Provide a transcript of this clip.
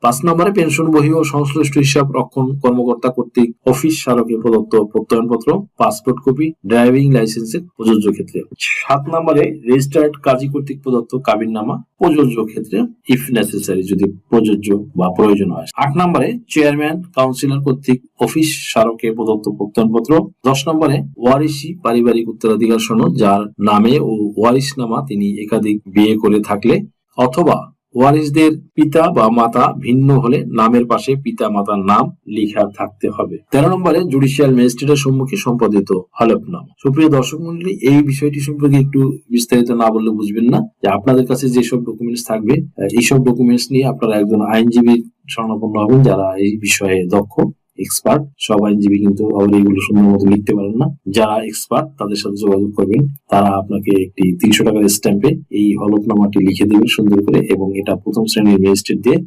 5 নম্বরে পেনশন বহি ও সংশ্লিষ্ট হিসাব রক্ষণ কর্মকর্তা কর্তৃক অফিস স্মারকে প্রদত্ত প্রত্যয়নপত্র, পাসপোর্ট কপি, ড্রাইভিং লাইসেন্সের প্রযোজ্য ক্ষেত্রে। 7 নম্বরে রেজিস্টার্ড কাজী কর্তৃক প্রদত্ত কাবিননামা প্রযোজ্য ক্ষেত্রে, ইফ নেসেসারি, যদি প্রযোজ্য বা প্রয়োজন হয়। 8 নম্বরে চেয়ারম্যান কাউন্সিলর কর্তৃক অফিস স্মারকে প্রদত্ত প্রত্যয়নপত্র। 10 নম্বরে ওয়ারিশি পারিবারিক উত্তরাধিকার সনদ, যার নামে ও ওয়ারিশনামা তিনি একাধিক বিয়ে করে থাকলে অথবা ওয়ারিশদের পিতা বা মাতা ভিন্ন হলে নামের পাশে পিতা মাতার নাম লেখা থাকতে হবে। 13 নম্বরে জুডিশিয়াল ম্যাজিস্ট্রেটের সম্মুখে সম্পাদিত হলফনামা। সুপ্রিয় দর্শক মণ্ডলী, এই বিষয়টি সম্পর্কে একটু বিস্তারিত না বললে বুঝবেন না যে আপনাদের কাছে যেসব ডকুমেন্টস থাকবে, এইসব ডকুমেন্টস নিয়ে আপনারা একজন আইনজীবীর শরণাপন্ন হবেন যারা এই বিষয়ে দক্ষ, এক্সপার্ট। সব আইনজীবী কিন্তু এগুলো সুন্দর মতো লিখতে পারেন না। যারা এক্সপার্ট তাদের সাথে যোগাযোগ করবেন, তারা আপনাকে একটি 300 টাকার স্ট্যাম্পে এই হলফনামাটি লিখে দেবেন সুন্দর করে, এবং এটা প্রথম শ্রেণীর ম্যাজিস্ট্রেট দিয়ে